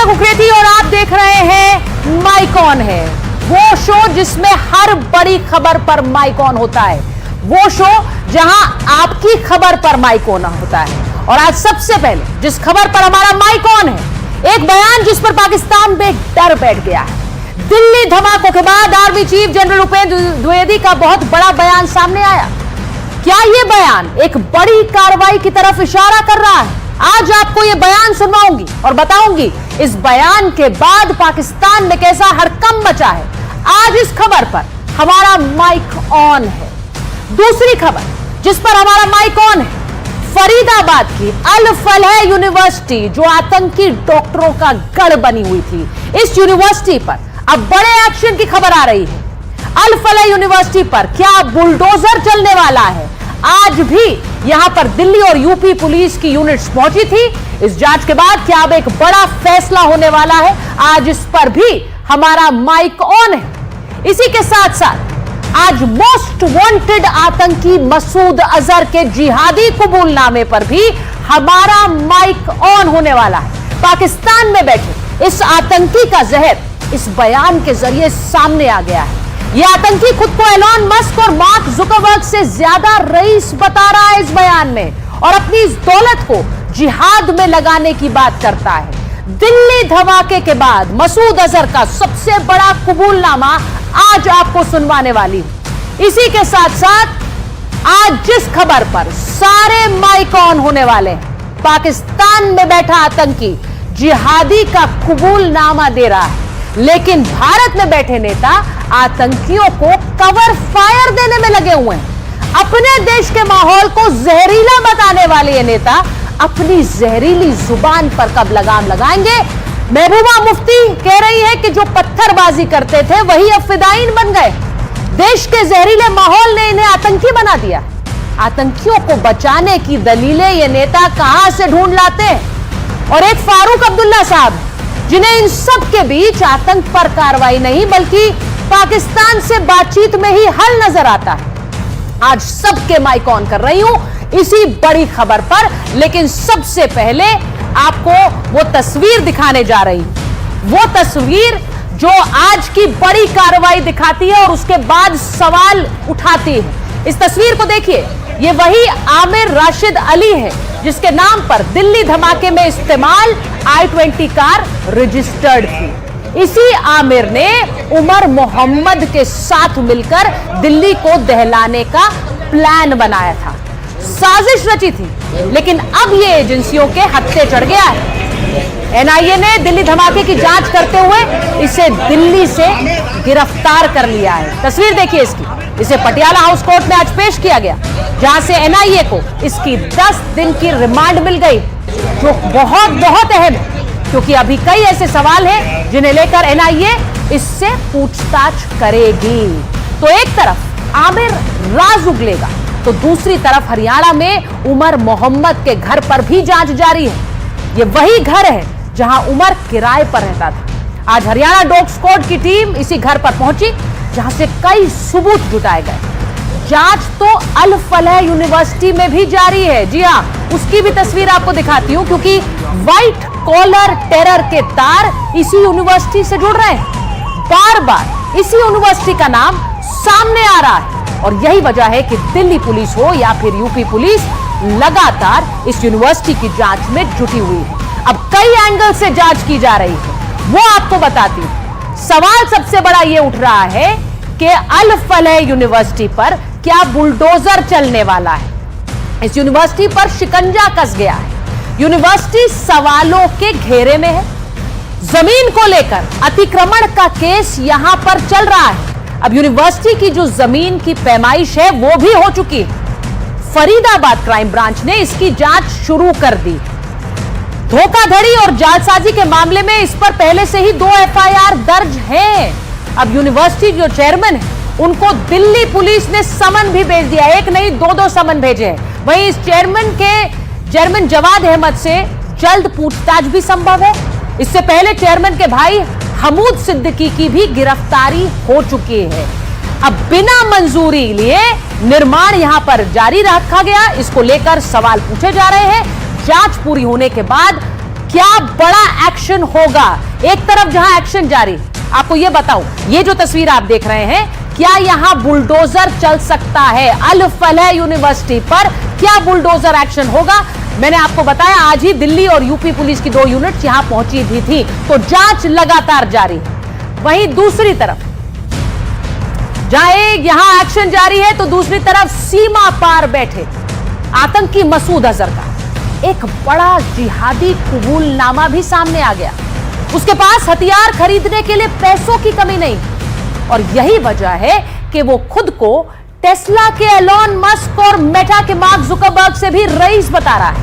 कुकरेती और आप देख रहे हैं माइक ऑन है, वो शो जिसमें हर बड़ी खबर पर माइक ऑन होता है, वो शो जहां आपकी खबर पर माइक ऑन होता है। और आज सबसे पहले जिस खबर पर हमारा माइक ऑन है, एक बयान जिस पर पाकिस्तान में डर बैठ गया है। दिल्ली धमाकों के बाद army chief general Upendra Dwivedi का बहुत बड़ा बयान सामने आया। क्या यह बयान एक बड़ी कार्रवाई की तरफ इशारा कर रहा है? आज आपको यह बयान सुनवाऊंगी और बताऊंगी इस बयान के बाद पाकिस्तान में कैसा हड़कंप मचा है। आज इस खबर पर हमारा माइक ऑन है। दूसरी खबर जिस पर हमारा माइक ऑन है, फरीदाबाद की अल फलाह यूनिवर्सिटी जो आतंकी डॉक्टरों का गढ़ बनी हुई थी, इस यूनिवर्सिटी पर अब बड़े एक्शन की खबर आ रही है। अल फलाह यूनिवर्सिटी पर क्या बुलडोजर चलने वाला है? आज भी यहां पर दिल्ली और यूपी पुलिस की यूनिट्स पहुंची थी। इस जांच के बाद क्या अब एक बड़ा फैसला होने वाला है? आज इस पर भी हमारा माइक ऑन है। इसी के साथ साथ आज मोस्ट वांटेड आतंकी मसूद अजहर के जिहादी कबूलनामे पर भी हमारा माइक ऑन होने वाला है। पाकिस्तान में बैठे इस आतंकी का जहर इस बयान के जरिए सामने आ गया है। यह आतंकी खुद को एलॉन मस्क और मार्क जुकरबर्ग से ज्यादा रईस बता रहा है इस बयान में, और अपनी इस दौलत को जिहाद में लगाने की बात करता है। दिल्ली धमाके के बाद मसूद अजहर का सबसे बड़ा कबूलनामा आज आपको सुनवाने वाली हूं। इसी के साथ साथ आज जिस खबर पर सारे माइक ऑन होने वाले हैं, पाकिस्तान में बैठा आतंकी जिहादी का कबूलनामा दे रहा है, लेकिन भारत में बैठे नेता आतंकियों को कवर फायर देने में लगे हुए हैं। अपने देश के माहौल को जहरीला बताने वाले ये नेता अपनी जहरीली जुबान पर कब लगाम लगाएंगे? महबूबा मुफ्ती कह रही है कि जो पत्थरबाजी करते थे वही अब फिदायीन बन गए। देश के जहरीले माहौल ने इन्हें आतंकी बना दिया। आतंकियों को बचाने की दलीलें ये नेता कहां से ढूंढ लाते हैं? और एक फारूक अब्दुल्ला साहब जिन्हें इन सब के बीच आतंक पर कार्रवाई नहीं बल्कि पाकिस्तान से बातचीत में ही हल नजर आता है। आज सबके माइक ऑन कर रही हूं इसी बड़ी खबर पर, लेकिन सबसे पहले आपको वो तस्वीर दिखाने जा रही हूं। वो तस्वीर जो आज की बड़ी कार्रवाई दिखाती है और उसके बाद सवाल उठाती है। इस तस्वीर को देखिए, ये वही आमिर राशिद अली है जिसके नाम पर दिल्ली धमाके में इस्तेमाल i20 कार रजिस्टर्ड थी। इसी आमिर ने उमर मोहम्मद के साथ मिलकर दिल्ली को दहलाने का प्लान बनाया था। साजिश रची थी, लेकिन अब ये एजेंसियों के हत्थे चढ़ गया है। एनआईए ने दिल्ली धमाके की जांच करते हुए इसे दिल्ली से गिरफ्तार कर लिया है। तस्वीर देखिए इसकी। इसे पटियाला हाउस कोर्ट में आज पेश किया गया, जहां से एनआईए को इसकी 10 दिन की रिमांड मिल गई, जो बहुत अहम है, क्योंकि अभी कई ऐसे सवाल हैं जिन्हें लेकर एनआईए इससे पूछताछ करेगी। तो एक तरफ आमिर राज उगलेगा, तो दूसरी तरफ हरियाणा में उमर मोहम्मद के घर पर भी जांच जारी है। ये वही घर है जहां उमर किराए पर रहता था। आज हरियाणा डॉग स्क्वाड की टीम इसी घर पर पहुंची, जहां से कई सबूत जुटाए गए। जांच तो अल फलाह यूनिवर्सिटी में भी जारी है। जी हां, उसकी भी तस्वीर आपको दिखाती हूं, क्योंकि व्हाइट कॉलर टेरर के तार इसी यूनिवर्सिटी से जुड़ रहे हैं। बार बार इसी यूनिवर्सिटी का नाम सामने आ रहा है, और यही वजह है कि दिल्ली पुलिस हो या फिर यूपी पुलिस लगातार इस यूनिवर्सिटी की जांच में जुटी हुई है। अब कई एंगल से जांच की जा रही है, वो आपको बताती हूं। सवाल सबसे बड़ा ये उठ रहा है कि अल फलाह यूनिवर्सिटी पर क्या बुलडोजर चलने वाला है? इस यूनिवर्सिटी पर शिकंजा कस गया है। यूनिवर्सिटी सवालों के घेरे में है। जमीन को लेकर अतिक्रमण का केस यहां पर चल रहा है। अब यूनिवर्सिटी की जो जमीन की पैमाइश है वो भी हो चुकी है। फरीदाबाद क्राइम ब्रांच ने इसकी जांच शुरू कर दी। धोखाधड़ी और जालसाजी के मामले में इस पर पहले से ही 2 एफआईआर दर्ज हैं। अब यूनिवर्सिटी जो चेयरमैन है उनको दिल्ली पुलिस ने समन भी भेज दिया। एक नहीं 2 समन भेजे हैं। वहीं इस चेयरमैन जवाद अहमद से जल्द पूछताछ भी संभव है। इससे पहले चेयरमैन के भाई हमूद सिद्दीकी की भी गिरफ्तारी हो चुकी है। अब बिना मंजूरी लिए निर्माण यहां पर जारी रखा गया, इसको लेकर सवाल पूछे जा रहे हैं। जांच पूरी होने के बाद क्या बड़ा एक्शन एक्शन होगा। एक तरफ जहां एक्शन जारी, आपको यह बताऊं, ये जो तस्वीर आप देख रहे हैं, क्या यहां बुलडोजर चल सकता है? अल फलाह यूनिवर्सिटी पर क्या बुलडोजर एक्शन होगा? मैंने आपको बताया आज ही दिल्ली और यूपी पुलिस की 2 यूनिट यहां पहुंची भी थी, तो जांच लगातार जारी है। वहीं दूसरी तरफ जहां यहां एक्शन जारी है, तो दूसरी तरफ सीमा पार बैठे आतंकी मसूद अजहर का एक बड़ा जिहादी कबूलनामा भी सामने आ गया। उसके पास हथियार खरीदने के लिए पैसों की कमी नहीं, और यही वजह है कि वो खुद को टेस्ला के एलोन मस्क और मेटा के मार्क जुकरबर्ग से भी रईस बता रहा है।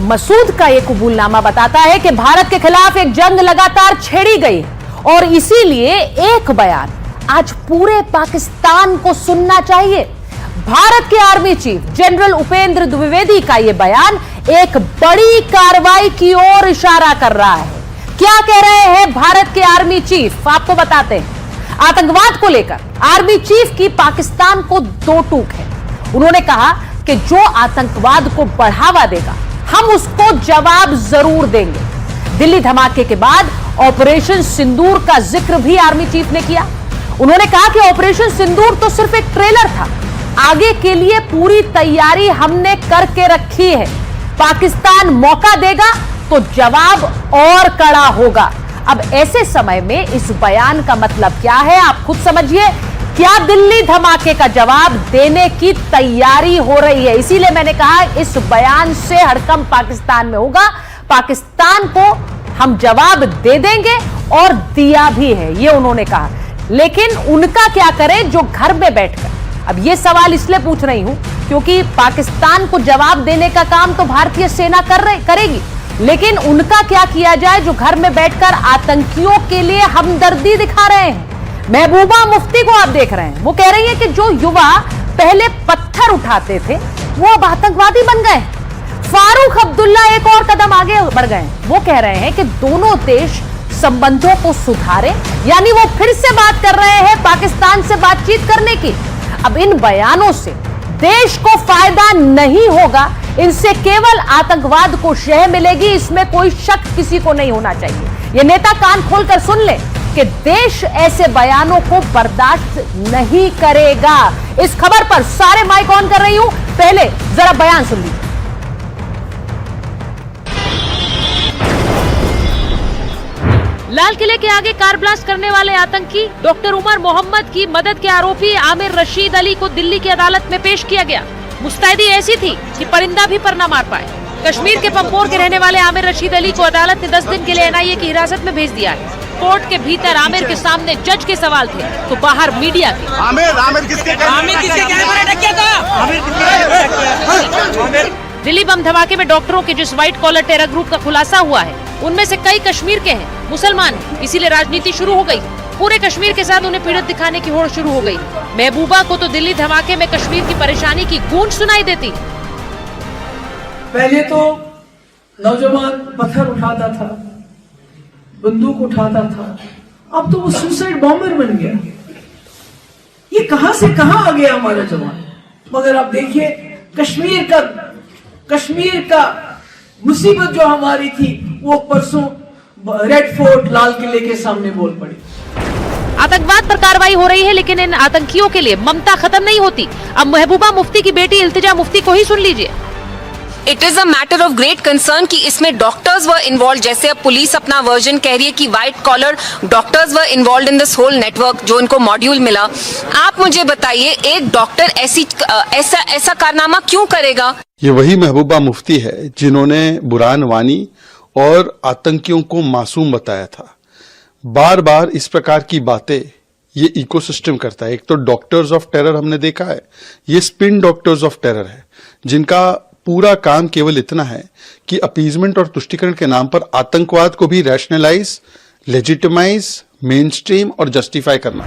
मसूद का यह कबूलनामा बताता है कि भारत के खिलाफ एक जंग लगातार छेड़ी गई, और इसीलिए एक बयान आज पूरे पाकिस्तान को सुनना चाहिए। भारत के army chief general Upendra Dwivedi का यह बयान एक बड़ी कार्रवाई की ओर इशारा कर रहा है। क्या कह रहे हैं भारत के आर्मी चीफ, आपको बताते हैं। आतंकवाद को लेकर आर्मी चीफ की पाकिस्तान को 2 टूक है। उन्होंने कहा कि जो आतंकवाद को बढ़ावा देगा, हम उसको जवाब जरूर देंगे। दिल्ली धमाके के बाद ऑपरेशन सिंदूर का जिक्र भी आर्मी चीफ ने किया। उन्होंने कहा कि ऑपरेशन सिंदूर तो सिर्फ एक ट्रेलर था, आगे के लिए पूरी तैयारी हमने करके रखी है। पाकिस्तान मौका देगा तो जवाब और कड़ा होगा। अब ऐसे समय में इस बयान का मतलब क्या है, आप खुद समझिए। क्या दिल्ली धमाके का जवाब देने की तैयारी हो रही है? इसीलिए मैंने कहा इस बयान से हड़कंप पाकिस्तान में होगा। पाकिस्तान को हम जवाब दे देंगे, और दिया भी है, ये उन्होंने कहा। लेकिन उनका क्या करें जो घर में बैठकर, अब ये सवाल इसलिए पूछ रही हूं क्योंकि पाकिस्तान को जवाब देने का काम तो भारतीय सेना करेगी, लेकिन उनका क्या किया जाए जो घर में बैठकर आतंकियों के लिए हमदर्दी दिखा रहे हैं। महबूबा मुफ्ती को आप देख रहे हैं, वो कह रही है कि जो युवा पहले पत्थर उठाते थे वो अब आतंकवादी बन गए। फारूक अब्दुल्ला एक और कदम आगे बढ़ गए, वो कह रहे हैं कि दोनों देश संबंधों को सुधारें, यानी वो फिर से बात कर रहे हैं पाकिस्तान से बातचीत करने की। अब इन बयानों से देश को फायदा नहीं होगा, इनसे केवल आतंकवाद को शह मिलेगी, इसमें कोई शक किसी को नहीं होना चाहिए। ये नेता कान खोलकर सुन ले कि देश ऐसे बयानों को बर्दाश्त नहीं करेगा। इस खबर पर सारे माइक ऑन कर रही हूं, पहले जरा बयान सुन लीजिए। लाल किले के आगे कार ब्लास्ट करने वाले आतंकी डॉक्टर उमर मोहम्मद की मदद के आरोपी आमिर रशीद अली को दिल्ली की अदालत में पेश किया गया। मुस्तैदी ऐसी थी कि परिंदा भी पर न मार पाए। कश्मीर के पंपोर के रहने वाले आमिर रशीद अली को अदालत ने 10 दिन के लिए एनआईए की हिरासत में भेज दिया है। कोर्ट के भीतर आमिर के सामने जज के सवाल थे, तो बाहर मीडिया के। आमिर किसके कहने पर अटक गया था? दिल्ली बम धमाके में डॉक्टरों के जिस व्हाइट कॉलर टेरर ग्रुप का खुलासा हुआ है, उनमें से कई कश्मीर के हैं, मुसलमान, इसीलिए राजनीति शुरू हो गई। पूरे कश्मीर के साथ उन्हें पीड़ित दिखाने की होड़ शुरू हो गई। महबूबा को तो दिल्ली धमाके में कश्मीर की परेशानी की गूंज सुनाई देती। पहले तो नौजवान पत्थर उठाता था, बंदूक उठाता था, अब तो वो सुसाइड बॉम्बर बन गया। ये कहां से कहां आ गया हमारा जवान। मगर आप देखिए कश्मीर का मुसीबत जो हमारी थी वो परसों रेड फोर्ट लाल किले के सामने बोल पड़ी। आतंकवाद पर कार्रवाई हो रही है, लेकिन इन आतंकियों के लिए ममता खत्म नहीं होती। अब महबूबा मुफ्ती की बेटी इल्तिजा मुफ्ती को ही सुन लीजिए। It is a matter of great concern कि इसमें डॉक्टर्स वर इन्वॉल्व। जैसे अब पुलिस अपना वर्जन कह रही है कि white collar doctors were involved in this whole network, जो इनको मॉड्यूल मिला। आप मुझे बताइए, एक डॉक्टर ऐसा कारनामा क्यों करेगा? ये वही महबूबा मुफ्ती है जिन्होंने बुरहान वानी और आतंकियों को मासूम बताया था। बार बार इस प्रकार की बातें ये इकोसिस्टम करता है। एक तो डॉक्टर्स ऑफ टेरर हमने देखा है, ये स्पिन डॉक्टर्स ऑफ टेरर है, जिनका पूरा काम केवल इतना है कि अपीजमेंट और तुष्टिकरण के नाम पर आतंकवाद को भी रैशनलाइज, लेजिटिमाइज, मेनस्ट्रीम और जस्टिफाई करना।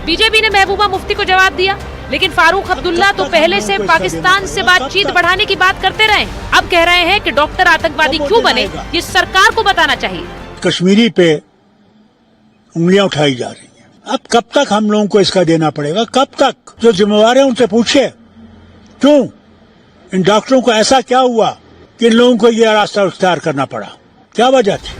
बीजेपी ने महबूबा मुफ्ती को जवाब दिया, लेकिन फारूक अब्दुल्ला तो पहले से पाकिस्तान से बातचीत बढ़ाने की बात करते रहे। अब कह रहे हैं कि डॉक्टर आतंकवादी क्यों बने, ये सरकार को बताना चाहिए। कश्मीरी पे उंगलियां उठाई जा रही हैं। अब कब तक हम लोगों को इसका देना पड़ेगा? कब तक? जो जिम्मेवार है उनसे पूछे, क्यों इन डॉक्टरों को ऐसा क्या हुआ किन लोगों को यह रास्ता इख्तियार करना पड़ा? क्या वजह थी?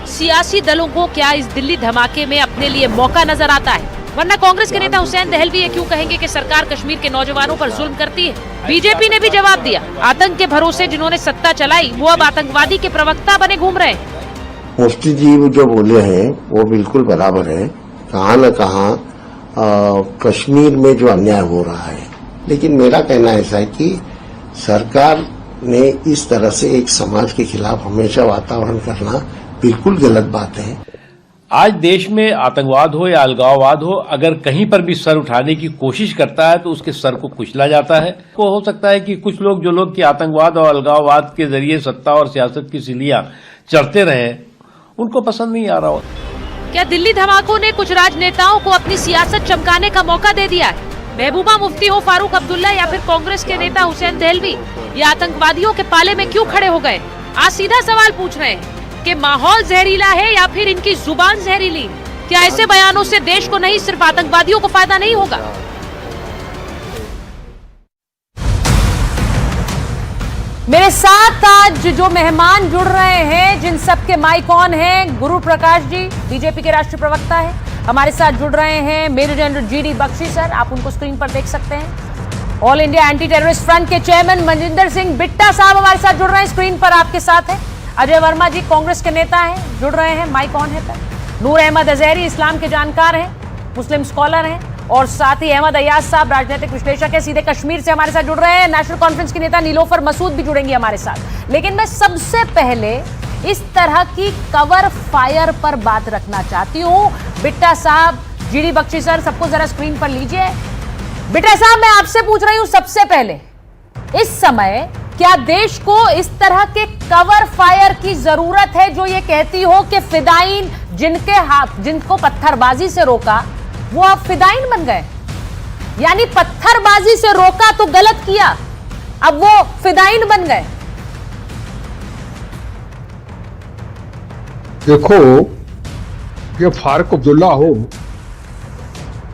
सियासी दलों को क्या इस दिल्ली धमाके में अपने लिए मौका नजर आता है? वरना कांग्रेस के नेता हुसैन दहलवी ये क्यों कहेंगे कि सरकार कश्मीर के नौजवानों पर जुल्म करती है? बीजेपी ने भी जवाब दिया, आतंक के भरोसे जिन्होंने सत्ता चलाई वो अब आतंकवादी के प्रवक्ता बने घूम रहे हैं। मुफ्ती जी जो बोले हैं वो बिल्कुल बराबर है। कहाँ न कहाँ कश्मीर में जो अन्याय हो रहा है, लेकिन मेरा कहना ऐसा है कि सरकार ने इस तरह से एक समाज के खिलाफ हमेशा वातावरण करना बिल्कुल गलत बात है। आज देश में आतंकवाद हो या अलगाववाद हो, अगर कहीं पर भी सर उठाने की कोशिश करता है तो उसके सर को कुचला जाता है। तो हो सकता है कि कुछ लोग कि आतंकवाद और अलगाववाद के जरिए सत्ता और सियासत की सीढ़ियां चढ़ते रहे, उनको पसंद नहीं आ रहा हो। क्या दिल्ली धमाकों ने कुछ राजनेताओं को अपनी सियासत चमकाने का मौका दे दिया है? महबूबा मुफ्ती हो, फारूक अब्दुल्ला या फिर कांग्रेस के नेता हुसैन दहलवी, ये आतंकवादियों के पाले में क्यों खड़े हो गए? आज सीधा सवाल पूछ रहे हैं कि माहौल जहरीला है या फिर इनकी जुबान जहरीली? क्या ऐसे बयानों से देश को नहीं सिर्फ आतंकवादियों को फायदा नहीं होगा? मेरे साथ आज जो मेहमान जुड़ रहे हैं, जिन सब के माइक ऑन हैं, गुरु प्रकाश जी बीजेपी के राष्ट्रीय प्रवक्ता है, हमारे साथ जुड़ रहे हैं major general GD Bakshi sir, आप उनको स्क्रीन पर देख सकते हैं। All India Anti Terrorist Front के चेयरमैन मनजिंदर सिंह बिट्टा साहब हमारे साथ जुड़ रहे हैं, स्क्रीन पर आपके साथ है। अजय वर्मा जी कांग्रेस के नेता हैं, जुड़ रहे हैं, माइक ऑन है पर। नूर अहमद अजहरी इस्लाम के जानकार हैं, मुस्लिम स्कॉलर हैं, और साथ ही अहमद अयाज साहब राजनीतिक विश्लेषक है, सीधे कश्मीर से हमारे साथ जुड़ रहे हैं। नेशनल कॉन्फ्रेंस की नेता नीलोफर मसूद भी जुड़ेंगी हमारे साथ। लेकिन मैं सबसे पहले इस तरह की कवर फायर पर बात रखना चाहती हूँ। बिट्टा साहब, जीडी बख्शी सर, सबको जरा स्क्रीन पर लीजिए। बिट्टा साहब, मैं आपसे पूछ रही हूं सबसे पहले, इस समय क्या देश को इस तरह के कवर फायर की जरूरत है जो ये कहती हो कि फिदाइन जिनको पत्थरबाजी से रोका वो अब फिदाइन बन गए? यानी पत्थरबाजी से रोका तो गलत किया, अब वो फिदाइन बन गए। देखो, ये फारूक अब्दुल्ला हो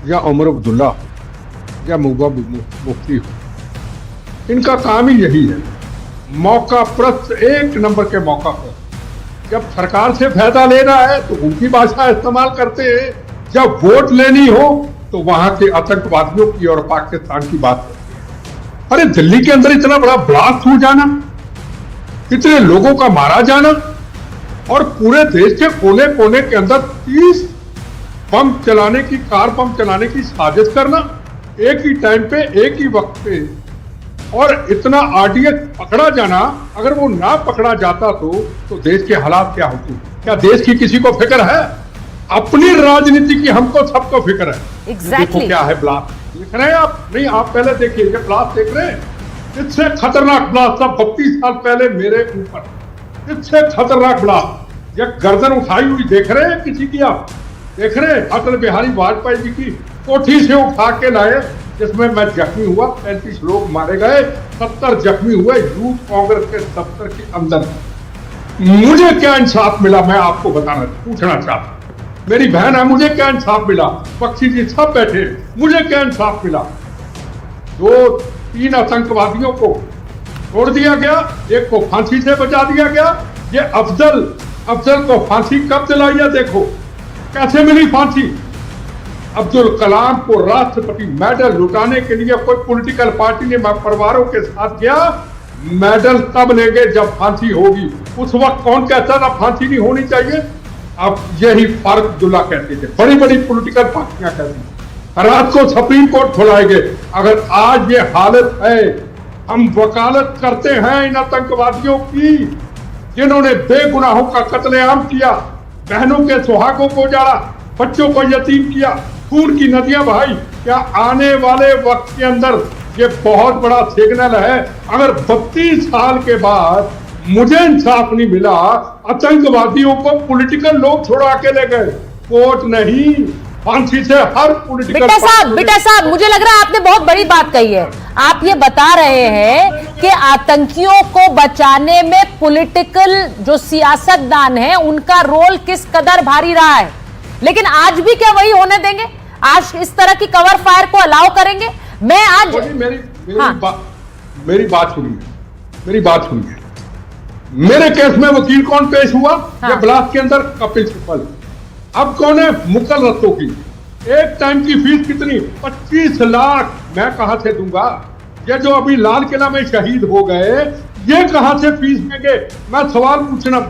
या उमर अब्दुल्ला हो या महबूबा मुफ्ती हो, इनका काम ही यही है, मौका प्रस्त एक नंबर के मौका पर जब सरकार से फायदा लेना है तो उनकी भाषा इस्तेमाल करते हैं, जब वोट लेनी हो तो वहां के आतंकवादियों की और पाकिस्तान की बात करते हैं। अरे दिल्ली के अंदर इतना बड़ा ब्लास्ट हो जाना, इतने लोगों का मारा जाना, और पूरे देश के कोने कोने के अंदर 30 पंप चलाने की, कार पंप चलाने की साजिश करना, एक ही टाइम पे, एक ही वक्त पे, और इतना आरडीएक्स पकड़ा जाना। अगर वो ना पकड़ा जाता तो देश के हालात क्या होते? क्या देश की किसी को फिक्र है? अपनी राजनीति की हमको सबको फिक्र है। देखो क्या है ब्लास्ट, देख रहे हैं आप? नहीं, आप पहले देखिए, ये ब्लास्ट देख रहे हैं, इससे खतरनाक ब्लास्ट था 32 साल पहले मेरे ऊपर, इससे खतरनाक ब्लास्ट। ये गर्दन उठाई हुई देख रहे हैं किसी की? आप देख रहे हैं अटल बिहारी वाजपेयी जी की कोठी से उठा के लाए, जिसमें मैं जख्मी हुआ, 35 लोग मारे गए, 70 जख्मी हुए यूथ कांग्रेस के दफ्तर के अंदर। मुझे क्या इंसाफ मिला, मैं आपको पूछना चाहता हूं। मेरी बहन है, मुझे क्या इंसाफ मिला? बख्शी जी सब बैठे, मुझे क्या इंसाफ मिला? 2-3 आतंकवादियों को छोड़ दिया गया, एक को फांसी से बचा दिया गया। ये अफजल को फांसी कब दिलाई है? देखो कैसे मिली फांसी। अब्दुल कलाम को राष्ट्रपति मेडल लुटाने के लिए कोई पॉलिटिकल पार्टी ने परिवारों के साथ किया, मेडल तब लेंगे जब फांसी होगी। उस वक्त कौन कहता था फांसी नहीं होनी चाहिए? अब यही फारूक अब्दुल्ला कहते थे, बड़ी बड़ी पॉलिटिकल पार्टियां कहती थी। रात को सुप्रीम कोर्ट खुलाएंगे। अगर आज ये हालत है, हम वकालत करते हैं इन आतंकवादियों की जिन्होंने बेगुनाहों का कत्लेआम किया, बहनों के सुहागों को उजाड़ा, बच्चों को यतीम किया, खून की नदियां बहाई। क्या आने वाले वक्त के अंदर ये बहुत बड़ा सिग्नल है? अगर 32 साल के बाद मुझे इंसाफ नहीं मिला, आतंकवादियों को पॉलिटिकल लोग छोड़ा के ले गए, कोर्ट नहीं, फांसी से हर पॉलिटिकल। बिट्टा साहब, मुझे लग रहा है आपने बहुत बड़ी बात कही है। आप ये बता रहे हैं कि आतंकियों को बचाने में पॉलिटिकल जो सियासतदान है उनका रोल किस कदर भारी रहा है, लेकिन आज भी क्या वही होने देंगे? आज इस तरह की कवर फायर को अलाउ करेंगे? मैं आज मेरी बात सुनिए, मेरे केस में वकील कौन पेश हुआ? हाँ। ये ब्लास्ट के अंदर कपिल सिब्बल। अब कौन है? मुकल रत्तों की एक टाइम की फीस कितनी? 25 लाख। मैं कहां से दूंगा? ये जो अभी लाल किला में शहीद हो गए, ये कहां से फीस देंगे? मैं सवाल पूछना,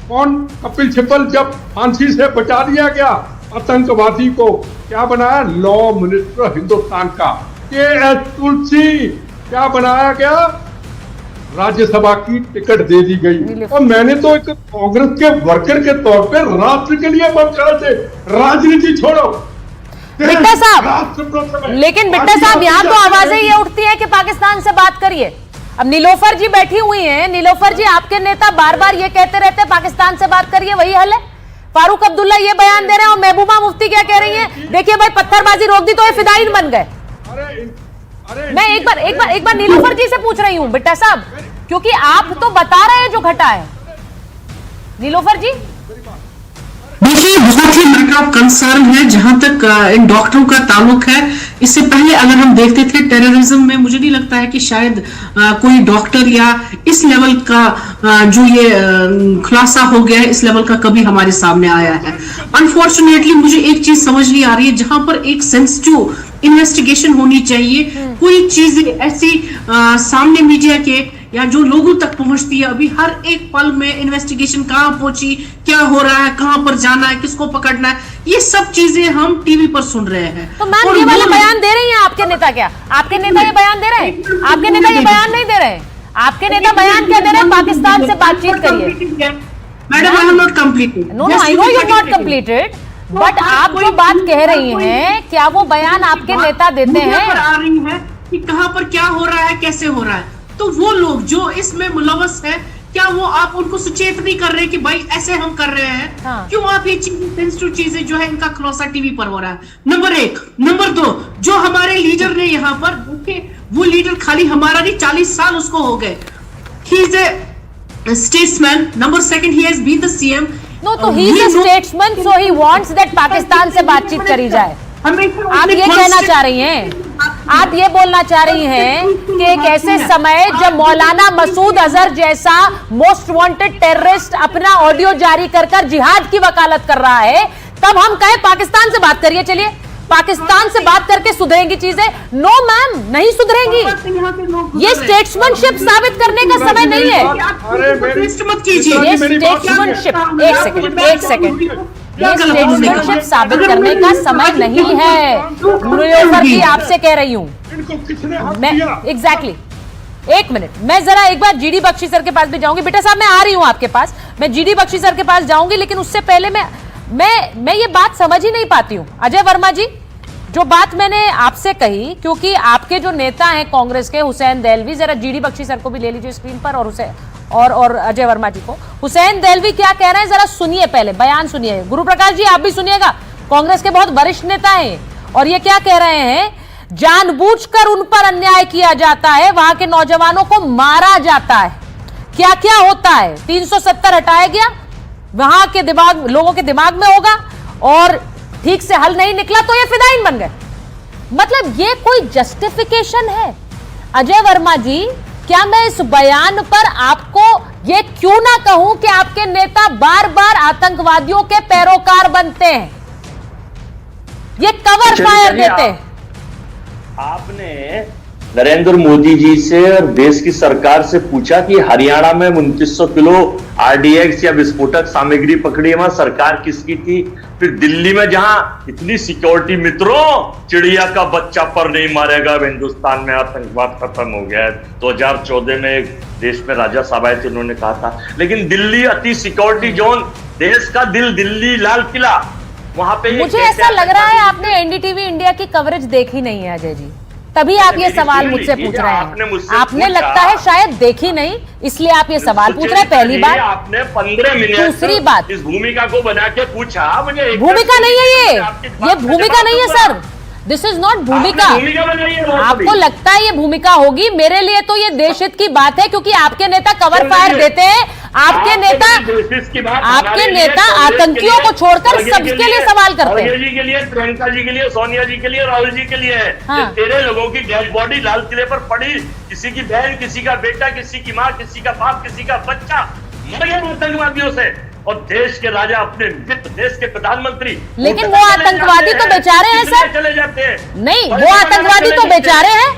कौन? कपिल सिब्बल जब फांसी से बचा दिया गया आतंकवादी को, क्या बनाया? लॉ मिनिस्टर हिंदुस्तान का। के तुलसी क्या बनाया गया? राज्यसभा की टिकट दे दी गई। और मैंने तो एक कांग्रेस के वर्कर के तौर पे राष्ट्र के लिए बचाया थे। राजनीति छोड़ो बिट्टा साहब, लेकिन बिट्टा साहब यहाँ तो आवाजें ये उठती हैं कि पाकिस्तान से बात करिए। अब नीलोफर जी बैठी हुई हैं। नीलोफर जी, आपके नेता बार बार ये कहते रहते हैं पाकिस्तान से बात करिए, वही हल है। फारूक अब्दुल्ला ये बयान दे रहे हैं और महबूबा मुफ्ती क्या कह रही हैं? देखिए भाई, पत्थरबाजी रोक दी तो ये फिदायीन बन गए। मैं एक बार नीलोफर जी से पूछ रही हूं बिट्टा साहब, क्योंकि आप तो बता रहे हैं जो घटा है। नीलोफर जी, देखिए, बहुत ही मैटर ऑफ कंसर्न है जहां तक इन डॉक्टरों का ताल्लुक है। इससे पहले अगर हम देखते थे टेररिज्म में, मुझे नहीं लगता है कि शायद कोई डॉक्टर या इस लेवल का जो ये खुलासा हो गया है, इस लेवल का कभी हमारे सामने आया है। अनफॉर्चुनेटली मुझे एक चीज समझ नहीं आ रही है, जहां पर एक सेंसिटिव इन्वेस्टिगेशन होनी चाहिए, कोई चीज ऐसी सामने मीडिया के या जो लोगों तक पहुंचती है, अभी हर एक पल में इन्वेस्टिगेशन कहां पहुंची, क्या हो रहा है, कहां पर जाना है, किसको पकड़ना है, ये सब चीजें हम टीवी पर सुन रहे हैं। तो मैम ये वाला बयान दे रही हैं आपके नेता? क्या आपके नेता ये बयान दे रहे हैं? आपके नेता ये बयान नहीं दे रहे हैं। आपके नेता बयान क्या दे रहे हैं? पाकिस्तान से बातचीत करिए। Madam, I am not completed. No, I know you are not completed, but आप जो बात कह रही हैं, क्या वो बयान आपके नेता देते हैं? आ रही है कि कहां पर क्या हो रहा है, कैसे हो रहा है, तो वो लोग जो इसमें मुलव्वस है, क्या वो आप उनको सचेत नहीं कर रहे कि भाई ऐसे हम कर रहे हैं? हाँ। क्यों आप ये सेंसिटिव चीजें जो है इनका खुलासा टीवी पर हो रहा है? नंबर 1। नंबर 2, जो हमारे लीडर ने यहाँ पर देखे, वो लीडर खाली हमारा नहीं, 40 साल उसको हो गए। He is a statesman. Number 2, he has been the CM. No, तो he is a statesman, so he wants that Pakistan से बातचीत करी जाए। आप ये कहना चाह रही हैं, आप ये बोलना चाह रही हैं कि एक ऐसे समय जब मौलाना मसूद अजहर जैसा मोस्ट वांटेड टेररिस्ट अपना ऑडियो जारी कर जिहाद की वकालत कर रहा है, तब हम कहें पाकिस्तान से बात करिए, चलिए पाकिस्तान से बात करके सुधरेंगी चीजें? नो मैम, नहीं सुधरेंगी। ये स्टेट्समैनशिप साबित करने का समय नहीं है। ये स्टेट्समैनशिप, एक सेकेंड, ये स्टेट्समैनशिप साबित करने का समय नहीं है। नीलोफर जी, आपसे कह रही हूं मैं, एग्जैक्टली। एक मिनट, मैं जरा एक बार जीडी बख्शी सर के पास भी जाऊंगी। बेटा साहब, मैं आ रही हूं आपके पास, मैं जीडी बख्शी सर के पास जाऊंगी, लेकिन उससे पहले मैं ये बात समझ ही नहीं पाती हूं। अजय वर्मा जी, जो बात मैंने आपसे कही, क्योंकि आपके जो नेता हैं कांग्रेस के हुसैन देहलवी, जरा जीडी बख्शी सर को भी ले लीजिए स्क्रीन पर, और अजय वर्मा जी को। हुसैन देहलवी क्या कह रहे हैं जरा सुनिए, पहले बयान सुनिए। गुरु प्रकाश जी, आप भी सुनिएगा, कांग्रेस के बहुत वरिष्ठ नेता हैं, और ये क्या कह रहे हैं? जानबूझकर उन पर अन्याय किया जाता है, वहां के नौजवानों को मारा जाता है। क्या क्या होता है? 370 हटाया गया, वहां के लोगों के दिमाग में होगा, और ठीक से हल नहीं निकला तो ये फिदायीन बन गए। मतलब ये कोई जस्टिफिकेशन है? अजय वर्मा जी, क्या मैं इस बयान पर आपको ये क्यों ना कहूं कि आपके नेता बार बार आतंकवादियों के पैरोकार बनते हैं, ये कवर फायर देते हैं? आपने नरेंद्र मोदी जी से और देश की सरकार से पूछा कि हरियाणा में 2900 किलो आरडीएक्स या विस्फोटक सामग्री पकड़ी है, वहां सरकार किसकी थी? फिर दिल्ली में जहां इतनी सिक्योरिटी, मित्रों, चिड़िया का बच्चा पर नहीं मारेगा, हिंदुस्तान में आतंकवाद खत्म हो गया है। 2014 में एक देश में राजा साहब आए थे, उन्होंने कहा था। लेकिन दिल्ली अति सिक्योरिटी जोन, देश का दिल दिल्ली, लाल किला, वहां पे मुझे ऐसा लग रहा है आपने एनडीटीवी इंडिया की कवरेज देखी नहीं है अजय जी, तभी आप ये सवाल मुझसे पूछ रहे हैं। आपने लगता है शायद देखी नहीं, इसलिए आप ये सवाल पूछ रहे हैं। पहली बात, आपने 15 मिनट दूसरी बात, इस भूमिका को बना के पूछा मुझे। भूमिका नहीं है ये भूमिका नहीं है सर, दिस इज नॉट भूमिका। आपको लगता है ये भूमिका होगी, मेरे लिए तो ये देशहित की बात है, क्योंकि आपके नेता कवर फायर देते हैं। आपके नेता आतंकियों को छोड़कर सबके लिए सवाल करते हैं। जी के लिए, प्रियंका जी के लिए, सोनिया जी के लिए, राहुल जी के लिए। हाँ। तेरे लोगों की डेड बॉडी लाल किले पर पड़ी, किसी की बहन, किसी का बेटा, किसी की माँ, किसी का बाप, किसी का बच्चा, मर गए आतंकवादियों से। और देश के राजा अपने मित्र, देश के प्रधानमंत्री, लेकिन वो आतंकवादी तो बेचारे हैं सर, चले जाते हैं। नहीं वो आतंकवादी तो बेचारे हैं,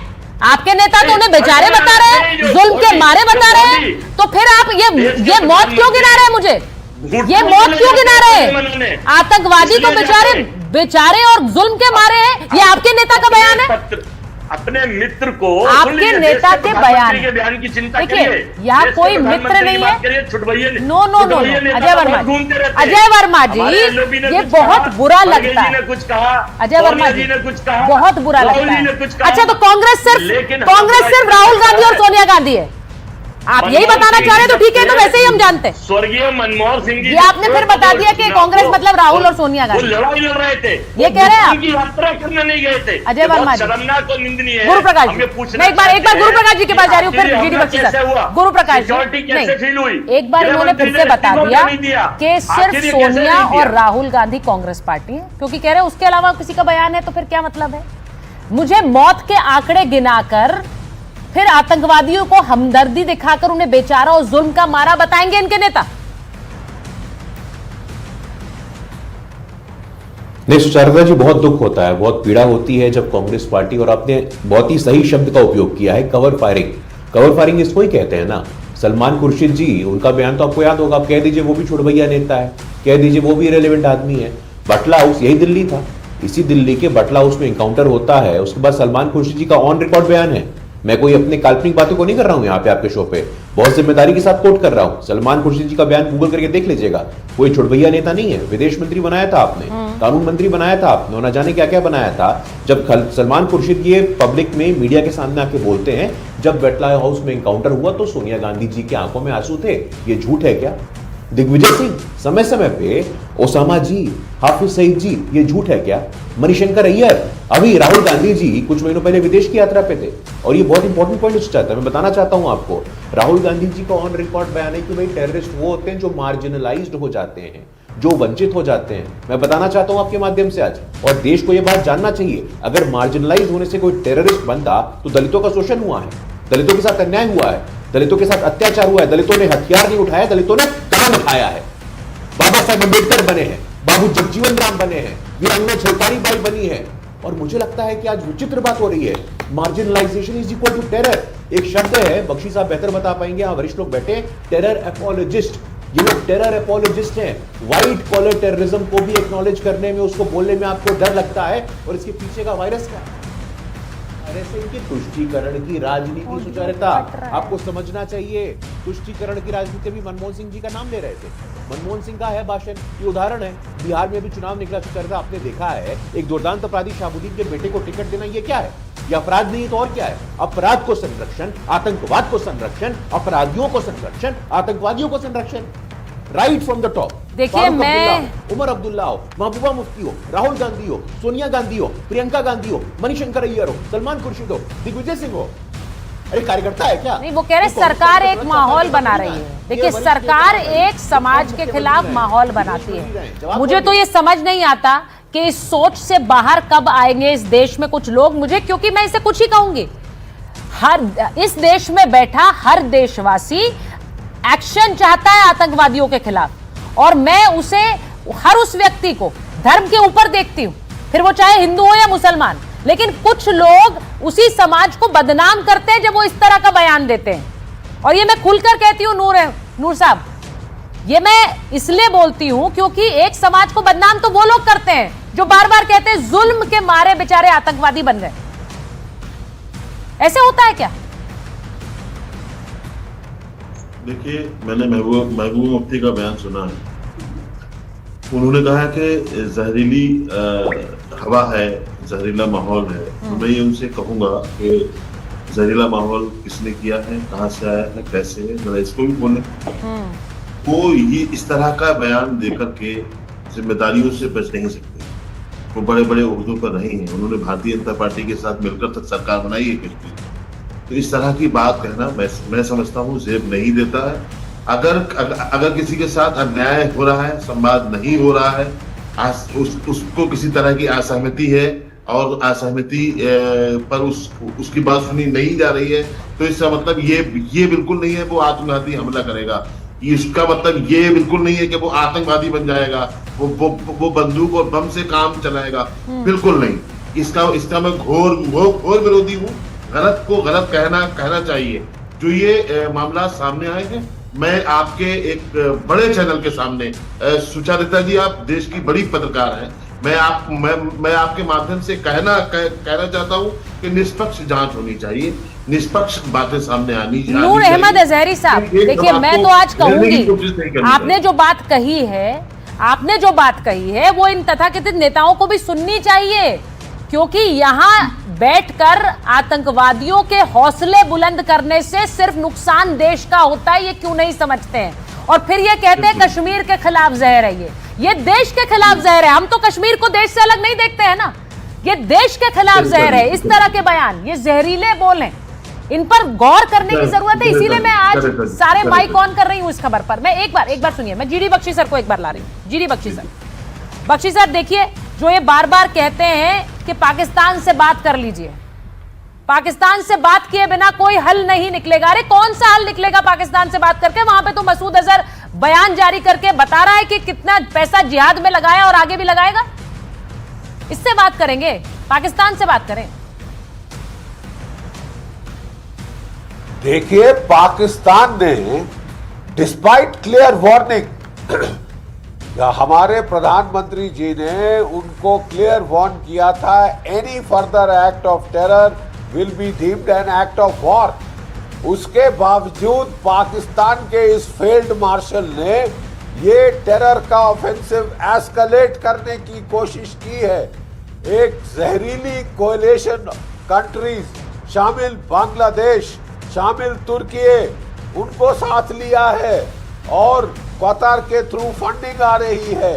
आपके नेता तो उन्हें बेचारे बता रहे हैं, जुल्म के मारे बता रहे हैं, तो फिर आप ये मौत क्यों गिना रहे हैं मुझे, ये मौत क्यों गिना रहे हैं? आतंकवादी तो बेचारे और जुल्म के मारे हैं, ये आपके नेता का बयान है। अपने मित्र को, आपके नेता के बयान की चिंता देखिए, यहाँ कोई मित्र नहीं है। नो अजय वर्मा जी, ये बहुत बुरा लगता है। अजय वर्मा जी ने कुछ कहा, बहुत बुरा लगता है। अच्छा, तो कांग्रेस सिर्फ राहुल गांधी और सोनिया गांधी है, आप यही बताना चाह रहे हैं? तो ठीक है, तो वैसे ही हम जानते हैं। स्वर्गीय मनमोहन सिंह जी, ये आपने फिर बता दिया कि कांग्रेस मतलब राहुल और सोनिया गांधी। लड़ाई लड़ रहे थे, ये कह रहे हैं आप? यात्रा करने नहीं गए थे। अजय वर्मा जी, शर्मनाक और निंदनीय है। गुरु प्रकाश जी, मैं एक बार गुरु प्रकाश जी के पास जा रही हूँ, फिर जीडी बख्शी सर। गुरु प्रकाश जी, नहीं, एक बार इन्होंने फिर से बता दिया कि सिर्फ सोनिया और राहुल गांधी कांग्रेस पार्टी है, क्योंकि कह रहे हैं उसके अलावा किसी का बयान है, तो फिर क्या मतलब है? मुझे मौत के आंकड़े गिनाकर फिर आतंकवादियों को हमदर्दी दिखाकर उन्हें बेचारा और जुल्म का मारा बताएंगे इनके नेता? नहीं सुचारुता जी, बहुत दुख होता है, बहुत पीड़ा होती है जब कांग्रेस पार्टी, और आपने बहुत ही सही शब्द का उपयोग किया है, कवर फायरिंग इसको ही कहते हैं ना। सलमान खुर्शीद जी, उनका बयान तो आपको याद होगा, आप कह दीजिए वो भी छुड़भैया नेता है, कह दीजिए वो भी इरेलेवेंट आदमी है। बटला हाउस यही दिल्ली था, इसी दिल्ली के बटला हाउस में एनकाउंटर होता है, उसके बाद सलमान खुर्शीद जी का ऑन रिकॉर्ड बयान है, मैं कोई अपने काल्पनिक बातों को नहीं कर रहा हूं यहाँ पे आपके शो पे, बहुत जिम्मेदारी के साथ कोट कर रहा हूं। सलमान खुर्शीद जी का बयान गूगल करके देख लीजिएगा, कोई छुड़भैया नेता नहीं है। विदेश मंत्री बनाया था आपने, कानून मंत्री बनाया था आपने, ना जाने क्या क्या बनाया था। जब सलमान खुर्शीद ये पब्लिक में मीडिया के सामने आके बोलते हैं जब बटला हाउस में एनकाउंटर हुआ तो सोनिया गांधी जी की आंखों में आंसू थे, ये झूठ है क्या? दिग्विजय सिंह समय समय पे, ओसामा जी, हाफिज सईद जी, ये झूठ है क्या? मणिशंकर अय्यर, अभी राहुल गांधी जी कुछ महीनों पहले विदेश की यात्रा पे थे, और ये बहुत इंपॉर्टेंट पॉइंट उस चाहता है, मैं बताना चाहता हूं आपको। राहुल गांधी जी का ऑन रिकॉर्ड बयान है कि भाई टेररिस्ट वो होते हैं जो मार्जिनलाइज्ड हो जाते हैं, जो वंचित हो जाते हैं। मैं बताना चाहता हूं आपके माध्यम से आज, और देश को यह बात जानना चाहिए, अगर मार्जिनलाइज होने से कोई टेररिस्ट बनता तो दलितों का शोषण हुआ है, दलितों के साथ अन्याय हुआ है, दलितों के साथ अत्याचार हुआ है, दलितों ने हथियार नहीं उठाया, दलितों ने कदम उठाया है। बाबा साहब अम्बेडकर बने हैं, बाबू जगजीवन राम बने हैं, वीरांगना झलकारी बाई बनी है। और मुझे लगता है कि आज विचित्र बात हो रही है, marginalisation is equal to terror. एक शब्द है, बख्शी साहब बेहतर बता पाएंगे, यहाँ वरिष्ठ लोग बैठे, टेरर एपोलॉजिस्ट। ये लोग टेरर एपोलॉजिस्ट हैं, व्हाइट कॉलर टेररिज्म को भी एक्नॉलेज करने में, उसको बोलने में आपको डर लगता है, और इसके पीछे का वायरस क्या है? की तुष्टीकरण की राजनीति सुचारुता आपको समझना चाहिए। तुष्टीकरण की राजनीति भी मनमोहन सिंह जी का नाम ले रहे थे, मनमोहन सिंह का है भाषण, ये उदाहरण है। बिहार में भी चुनाव निकला सुचारुता, आपने देखा है, एक दुर्दांत अपराधी शाहबुद्दीन के बेटे को टिकट देना, ये क्या है? ये अपराध नहीं तो और क्या है? अपराध को संरक्षण, आतंकवाद को संरक्षण, अपराधियों को संरक्षण, आतंकवादियों को संरक्षण, राइट फ्रॉम द टॉप। देखिए, मैं उमर अब्दुल्ला हो, महबूबा मुफ्ती हो, राहुल गांधी हो, सोनिया गांधी हो, प्रियंका गांधी हो, मणिशंकर अय्यर हो, सलमान खुर्शीद हो, दिग्विजय सिंह हो, अरे कार्यकर्ता है क्या? नहीं, वो कह रहे सरकार एक माहौल बना रही है। देखिए, सरकार एक समाज के खिलाफ माहौल बनाती है। मुझे तो ये समझ नहीं आता कि इस सोच से बाहर कब आएंगे इस देश में कुछ लोग, मुझे, क्योंकि मैं इसे कुछ ही कहूंगी, इस देश में बैठा हर देशवासी एक्शन चाहता है आतंकवादियों के खिलाफ, और मैं उसे, हर उस व्यक्ति को धर्म के ऊपर देखती हूं, फिर वो चाहे हिंदू हो या मुसलमान। लेकिन कुछ लोग उसी समाज को बदनाम करते हैं जब वो इस तरह का बयान देते हैं, और ये मैं खुलकर कहती हूं नूर साहब, ये मैं इसलिए बोलती हूं क्योंकि एक समाज को बदनाम तो वो लोग करते हैं जो बार बार कहते हैं जुल्म के मारे बेचारे आतंकवादी बन गए। ऐसे होता है क्या? देखिए, मैंने महबूबा मुफ्ती का बयान सुना है। उन्होंने कहा कि जहरीली हवा है, जहरीला माहौल है। तो मैं ये उनसे कहूंगा कि जहरीला माहौल किसने किया है, कहाँ से आया है, कैसे है, जरा इसको भी बोले। वो ये इस तरह का बयान देकर के जिम्मेदारियों से बच नहीं सकते। वो बड़े बड़े उहदों पर नहीं है, उन्होंने भारतीय जनता पार्टी के साथ मिलकर तक सरकार बनाई है पिछली। तो इस तरह की बात कहना मैं समझता हूँ जेब नहीं देता है। अगर किसी के साथ अन्याय हो रहा है, संवाद नहीं हो रहा है, उसको किसी तरह की असहमति है और असहमति पर उसकी बात सुनी नहीं जा रही है, तो इसका मतलब ये बिल्कुल नहीं है वो आत्मघाती हमला करेगा। इसका मतलब ये बिल्कुल नहीं है कि वो आतंकवादी बन जाएगा, वो बंदूक और बम से काम चलाएगा, बिल्कुल नहीं। इसका मैं घोर विरोधी हूँ। गलत को गलत कहना चाहिए। जो ये मामला सामने आए हैं, मैं आपके एक बड़े चैनल के सामने, सुचरिता जी आप देश की बड़ी पत्रकार हैं, मैं आपके माध्यम से कहना चाहता हूँ कि निष्पक्ष जांच होनी चाहिए, निष्पक्ष बातें सामने आनी चाहिए। नूर अहमद अजहरी साहब, देखिए मैं तो आज कहूंगी, आपने जो बात कही है वो इन तथाकथित नेताओं को भी सुननी चाहिए, क्योंकि यहाँ बैठकर आतंकवादियों के हौसले बुलंद करने से सिर्फ नुकसान देश का होता है, ये क्यों नहीं समझते हैं। और फिर ये कहते हैं कश्मीर के खिलाफ जहर है, ये देश के खिलाफ जहर है। हम तो कश्मीर को देश से अलग नहीं देखते हैं ना, ये देश के खिलाफ जहर है। इस तरह के बयान, ये जहरीले बोल हैं, इन पर गौर करने की जरूरत है। इसीलिए मैं आज सारे माइक ऑन कर रही हूं इस खबर पर। मैं एक बार सुनिए, मैं जीडी बख्शी सर को एक बार ला रही हूं। जीडी बख्शी सर देखिए, जो ये बार बार कहते हैं कि पाकिस्तान से बात कर लीजिए, पाकिस्तान से बात किए बिना कोई हल नहीं निकलेगा। अरे कौन सा हल निकलेगा पाकिस्तान से बात करके? वहां पे तो मसूद अजहर बयान जारी करके बता रहा है कि कितना पैसा जिहाद में लगाया और आगे भी लगाएगा। इससे बात करेंगे, पाकिस्तान से बात करें। देखिए, पाकिस्तान ने डिस्पाइट क्लियर वार्निंग, हमारे प्रधानमंत्री जी ने उनको क्लियर वार्न किया था, any further act of terror will be deemed an act of war. उसके बावजूद पाकिस्तान के इस फील्ड मार्शल ने ये टेरर का ऑफेंसिव एस्केलेट करने की कोशिश की है। एक जहरीली कोएलिशन कंट्रीज शामिल बांग्लादेश, शामिल तुर्की, उनको साथ लिया है और कतार के थ्रू फंडिंग आ रही है।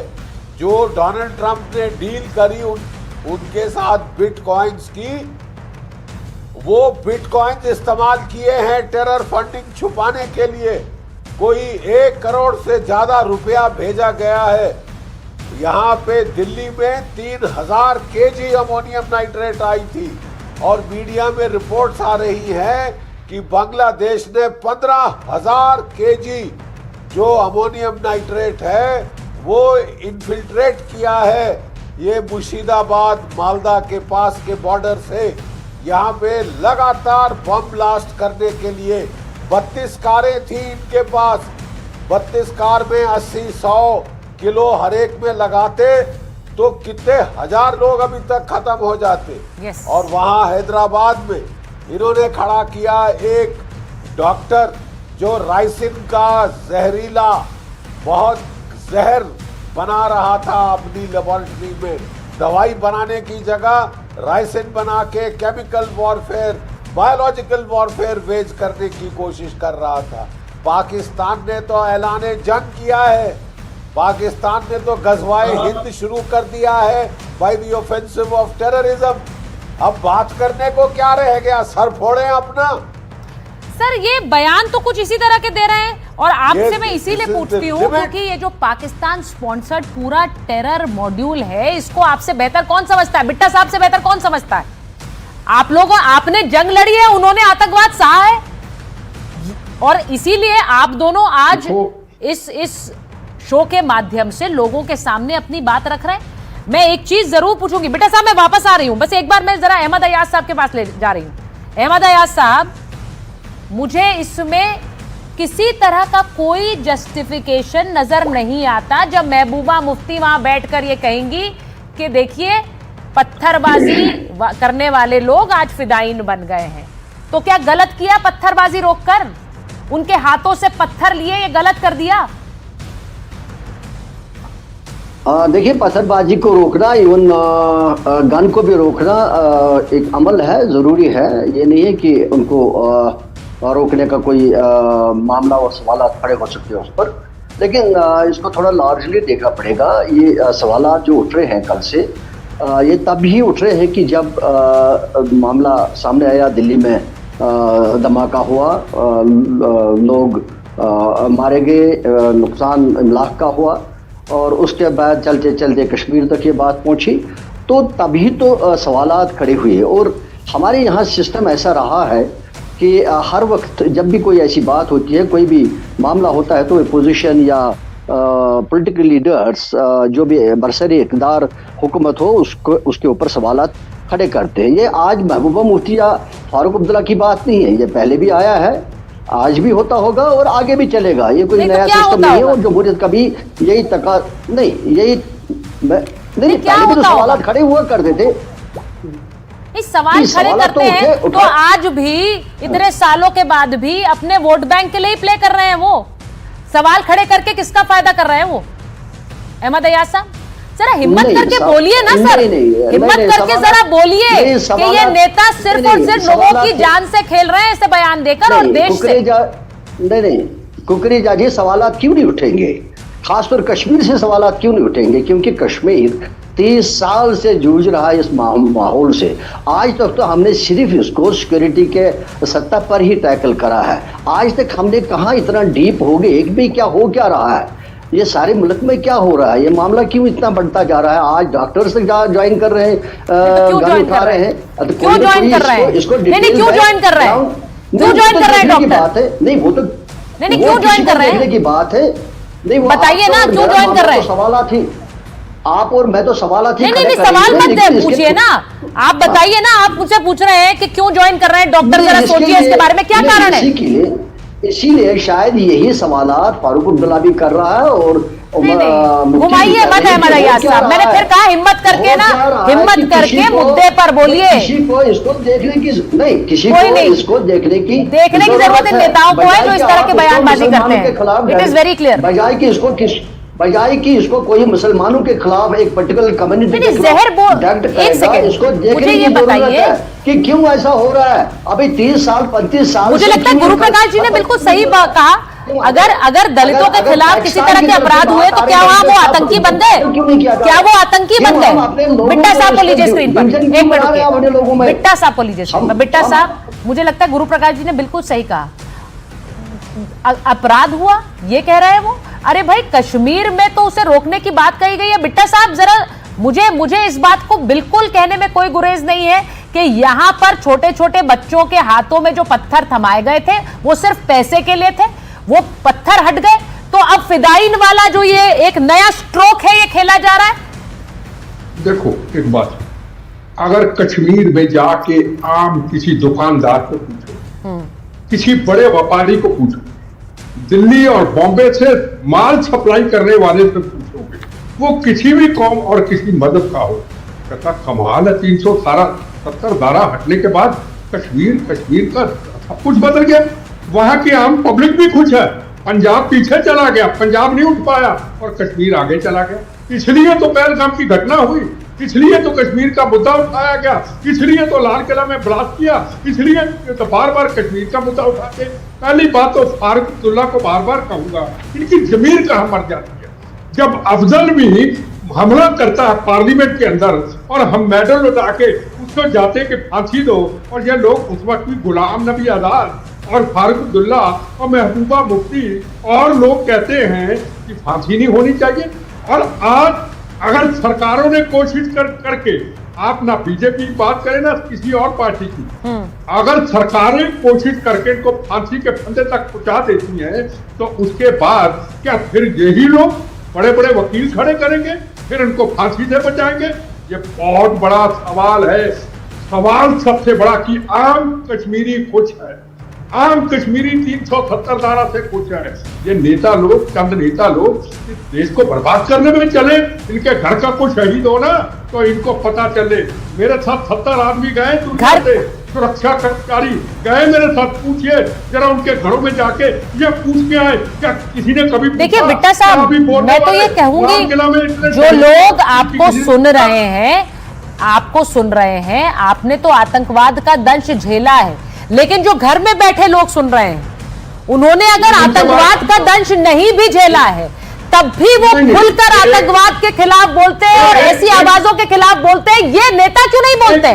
जो डोनाल्ड ट्रंप ने डील करी उनके साथ बिटकॉइंस की, वो बिटकॉइंस इस्तेमाल किए हैं टेरर फंडिंग छुपाने के लिए। कोई 1 करोड़ से ज्यादा रुपया भेजा गया है। यहाँ पे दिल्ली में 3000 केजी अमोनियम नाइट्रेट आई थी और मीडिया में रिपोर्ट्स आ रही हैं कि बांग्लादेश ने 15,000 केजी जो अमोनियम नाइट्रेट है वो इन्फिल्ट्रेट किया है ये मुर्शिदाबाद मालदा के पास के बॉर्डर से। यहाँ पे लगातार बम ब्लास्ट करने के लिए 32 कारें थी इनके पास। 32 कार में 80-100 किलो हर एक में लगाते तो कितने हजार लोग अभी तक खत्म हो जाते। और वहाँ हैदराबाद में इन्होंने खड़ा किया एक डॉक्टर जो राइसिन का जहरीला बहुत जहर बना रहा था अपनी लेबोरेटरी में। दवाई बनाने की जगह राइसिन बना के chemical warfare, biological warfare wage करने की कोशिश कर रहा था। पाकिस्तान ने तो ऐलाने जंग किया है, पाकिस्तान ने तो गजवाए हिंद शुरू कर दिया है by the offensive of terrorism. अब बात करने को क्या रह गया, सर फोड़े अपना। सर ये बयान तो कुछ इसी तरह के दे रहे हैं और आपसे मैं इसीलिए पूछती हूँ क्योंकि ये जो पाकिस्तान स्पॉन्सर्ड पूरा टेरर मॉड्यूल है, इसको आपसे बेहतर कौन समझता है? बिट्टा साहब से बेहतर कौन समझता है? आप लोगों, आपने जंग लड़ी है, उन्होंने आतंकवाद सहा है और इसीलिए आप दोनों आज इस शो के माध्यम से लोगों के सामने अपनी बात रख रहे हैं। मैं एक चीज जरूर पूछूंगी, बिट्टा साहब मैं वापस आ रही हूं, बस एक बार मैं जरा अहमद अयाज साहब के पास ले जा रही हूं। अहमद अयाज साहब, मुझे इसमें किसी तरह का कोई जस्टिफिकेशन नजर नहीं आता जब महबूबा मुफ्ती वहां बैठकर ये कहेंगी कि देखिए पत्थरबाजी करने वाले लोग आज फिदायीन बन गए हैं। तो क्या गलत किया पत्थरबाजी रोककर? उनके हाथों से पत्थर लिए, ये गलत कर दिया? देखिए, पत्थरबाजी को रोकना, इवन गन को भी रोकना एक अमल है, जरूरी है। ये नहीं है कि उनको रोकने का कोई मामला और सवाल खड़े हो सकते हैं उस पर, लेकिन इसको थोड़ा लार्जली देखना पड़ेगा। ये सवाल जो उठ रहे हैं कल से, ये तब ही उठ रहे हैं कि जब मामला सामने आया, दिल्ली में धमाका हुआ, लोग मारे गए, नुकसान इमलाक का हुआ और उसके बाद चलते चलते कश्मीर तक ये बात पहुंची, तो तभी तो सवालात खड़े हुए। और हमारे यहाँ सिस्टम ऐसा रहा है कि हर वक्त जब भी कोई ऐसी बात होती है, कोई भी मामला होता है, तो अपोजिशन या पॉलिटिकल लीडर्स जो भी बरसरी इक़्तिदार हुकूमत हो उसके ऊपर सवालात खड़े करते हैं। ये आज महबूबा मुफ्ती या फारूक अब्दुल्ला की बात नहीं है, ये पहले भी आया है, आज भी होता होगा और आगे भी चलेगा। ये कोई नया सिस्टम नहीं है और जमहूरियत कभी यही नहीं, यही नहीं, पहले भी तो सवालात खड़े हुआ करते थे। इस सवाल खड़े करते हैं तो आज भी इतने सालों के बाद भी अपने वोट बैंक के लिए प्ले कर रहे हैं। वो सवाल खड़े करके किसका फायदा कर रहे हैं वो? अहमद अयाज साहब जरा हिम्मत करके बोलिए ना सर, हिम्मत करके जरा बोलिए कि ये नेता सिर्फ और सिर्फ लोगों की जान से खेल रहे हैं, ऐसे बयान देकर और देश से। नहीं कुकरेजा जी, सवालात क्यों नहीं उठेंगे? खासतौर कश्मीर से सवालात क्यों नहीं उठेंगे? क्योंकि कश्मीर 30 साल से जूझ रहा है इस माहौल से। आज तक तो हमने सिर्फ इसको सिक्योरिटी के सत्ता पर ही टैकल करा है। आज तक हमने कहाँ इतना डीप हो गए कि भाई क्या हो क्या रहा है, ये सारे मुल्क में क्या हो रहा है, ये मामला क्यों इतना बढ़ता जा रहा है। आज डॉक्टर्स ज्वाइन कर रहे हैं, गन उठा रहे हैं, क्यों ज्वाइन कर रहे हैं? इसको नहीं, क्यों ज्वाइन कर रहे हैं? क्यों ज्वाइन कर रहे हैं डॉक्टर? नहीं वो तो नहीं, क्यों ज्वाइन कर रहे हैं की बात है। नहीं बताइए ना, क्यों ज्वाइन कर रहे हैं? सवालात ही आप और मैं तो सवालात ही नहीं सवाल मत पूछिए ना, आप बताइए ना, आप मुझसे पूछ रहे हैं कि क्यों ज्वाइन कर रहे हैं डॉक्टर, जरा सोचिए इसके बारे में क्या कारण है। इसीलिए शायद यही सवालात फारूक अब्दुल्ला भी कर रहा है और घुमाइए मत अहमद अयाज साहब, मैंने फिर कहा हिम्मत करके ना, हिम्मत करके मुद्दे पर बोलिए। किसी को इसको देखने की नहीं, किसी को इसको देखने की जरूरत इन नेताओं को है जो इस तरह की बयानबाजी करते हैं। It is very clear. बजाय कि इसको कोई मुसलमानों के खिलाफ एक पर्टिकुलर कम्युनिटी के जहर इसको देखने की जरूरत है कि क्यों ऐसा हो रहा है। अभी 30 साल 35 साल मुझे लगता है गुरु प्रकाश जी ने बिल्कुल सही बात कहा। अगर दलितों के खिलाफ किसी तरह के अपराध हुए तो क्या वहाँ वो आतंकी बन गए? क्या वो आतंकी बन गए? बिट्टा साहब को लीजिए स्क्रीन पर, एक मिनट। बिट्टा साहब को लीजिए स्क्रीन पर। बिट्टा साहब, मुझे लगता है गुरु प्रकाश जी ने बिल्कुल सही कहा। अपराध हुआ ये कह रहे हैं वो। अरे भाई, कश्मीर में तो उसे रोकने की बात कही गई है। बिट्टा साहब जरा मुझे इस बात को बिल्कुल कहने में कोई गुरेज नहीं है कि यहां पर छोटे छोटे बच्चों के हाथों में जो पत्थर थमाए गए थे वो सिर्फ पैसे के लिए थे, वो पत्थर हट गए तो अब फिदाइन वाला जो ये एक नया स्ट्रोक है ये खेला जा रहा है। देखो एक बात, अगर कश्मीर में जाके आम किसी दुकानदार को पूछो, किसी बड़े व्यापारी को पूछो, दिल्ली और बॉम्बे से माल सप्लाई करने वाले से पूछोगे, वो किसी भी कौम और किसी मदद का हो, कहता कमाल है 370 धारा हटने के बाद कश्मीर का सब कुछ बदल गया। वहां की आम पब्लिक भी खुश है। पंजाब पीछे चला गया, पंजाब नहीं उठ पाया और कश्मीर आगे चला गया। इसलिए तो पहलगाम की घटना हुई, इसलिए तो कश्मीर का मुद्दा उठाया गया, इसलिए तो लाल किला में ब्लास्ट किया, इसलिए तो बार बार कश्मीर का मुद्दा उठाते। पहली बात तो फारूक अब्दुल्ला को बार बार कहूंगा, इनकी जमीन कहाँ मर जाती है। जब अफजल भी हमला करता है पार्लियामेंट के अंदर और हम मेडल उठा के उसको जाते कि फांसी दो, और ये लोग उस वक्त भी गुलाम नबी आजाद और फारूक अब्दुल्ला और महबूबा मुफ्ती और लोग कहते हैं कि फांसी नहीं होनी चाहिए। और आज अगर सरकारों ने कोशिश करके, आप ना बीजेपी की बात करें ना किसी और पार्टी की, अगर सरकारें कोशिश करके इनको फांसी के फंदे तक पहुंचा देती हैं तो उसके बाद क्या फिर यही लोग बड़े बड़े वकील खड़े करेंगे, फिर इनको फांसी से बचाएंगे? ये बहुत बड़ा सवाल है। सवाल सबसे बड़ा कि आम कश्मीरी खुश है, आम कश्मीरी 370 धारा से खुश है। ये नेता लोग, चंद नेता लोग इस देश को बर्बाद करने में चले, इनके घर का कोई शहीद हो ना तो इनको पता चले। मेरे साथ 70 आदमी गए दुनिया से, सुरक्षा कर्मचारी गए मेरे साथ, पूछिए जरा उनके घरों में जाके, ये पूछ के आए क्या किसी ने कभी? देखिए बिट्टा साहब, मैं तो ये कहूंगी जो लोग आपको सुन रहे हैं, आपने तो आतंकवाद का दंश झेला है, लेकिन जो घर में बैठे लोग सुन रहे हैं उन्होंने अगर आतंकवाद का दंश नहीं भी झेला है तब भी वो खुलकर आतंकवाद के खिलाफ बोलते हैं और ऐसी आवाजों के खिलाफ बोलते हैं। ये नेता क्यों नहीं बोलते?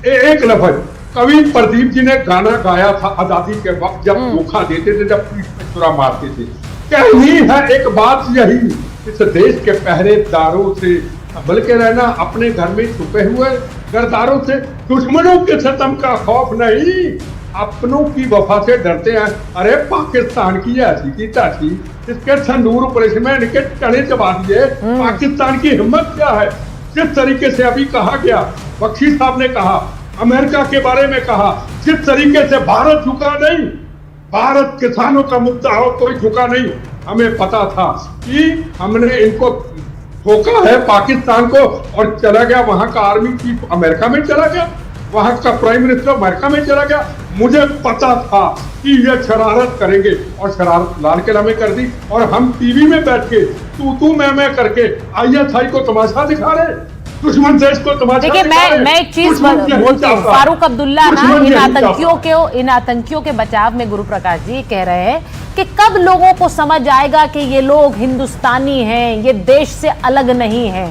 एक लफ्ज कवि प्रदीप जी ने गाना गाया था आजादी के वक्त, जब धोखा देते थे, जब पुलिस में चुरा मारते थे। कहनी है एक बात यही, इस देश के पहरेदारों से बल्कि रहना, अपने घर में छुपे हुए गरदारों से, दुश्मनों के सितम का खौफ नहीं, अपनों की वफा से डरते हैं। अरे पाकिस्तान की ऐसी की तैसी, इसके संदूर ऑपरेशन में इनके चने चबा दिए। पाकिस्तान की हिम्मत क्या है? जिस तरीके से अभी कहा गया, बख्शी साहब ने कहा, अमेरिका के बारे में कहा, जिस तरीके से भारत झुका नहीं, भारत किसानों का मुद्दा हो कोई झुका नहीं। हमें पता था कि हमने इनको ठोका है पाकिस्तान को, और चला गया वहां का आर्मी चीफ अमेरिका में चला गया, वहां का प्राइम मिनिस्टर अमेरिका में चला गया। मुझे पता था कि ये शरारत करेंगे, और शरारत लाल किला में कर दी, और हम टीवी में बैठ के तू मैं करके ISI को तमाशा दिखा रहे, दुश्मन देश को तमाशा। देखिए, मैं एक चीज बोलती हूँ, फारूक अब्दुल्ला ना इन आतंकियों के बचाव में गुरु प्रकाश जी कह रहे हैं कि कब लोगों को समझ आएगा कि ये लोग हिंदुस्तानी हैं, ये देश से अलग नहीं हैं।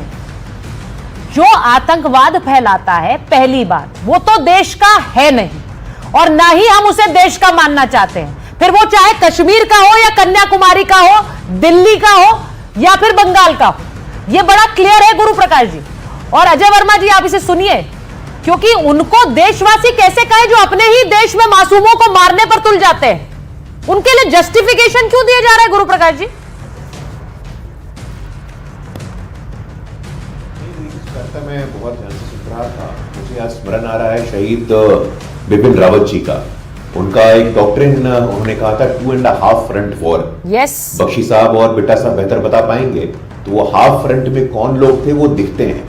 जो आतंकवाद फैलाता है, पहली बात वो तो देश का है नहीं, और ना ही हम उसे देश का मानना चाहते हैं। फिर वो चाहे कश्मीर का हो या कन्याकुमारी का हो, दिल्ली का हो या फिर बंगाल का हो, ये बड़ा क्लियर है गुरु प्रकाश जी। और अजय वर्मा जी, आप इसे सुनिए, क्योंकि उनको देशवासी कैसे कहे जो अपने ही देश में मासूमों को मारने पर तुल जाते हैं? उनके लिए जस्टिफिकेशन क्यों दिया जा रहा है गुरु प्रकाश जी? मैं बहुत ध्यान से सुन रहा था, मुझे आज स्मरण आ रहा है शहीद बिपिन रावत जी का। उनका एक डॉक्ट्रिन उन्होंने कहा था 2.5 फ्रंट वॉर। यस, बख्शी साहब और बिट्टा साहब बेहतर बता पाएंगे। तो वो हाफ फ्रंट में कौन लोग थे वो दिखते हैं,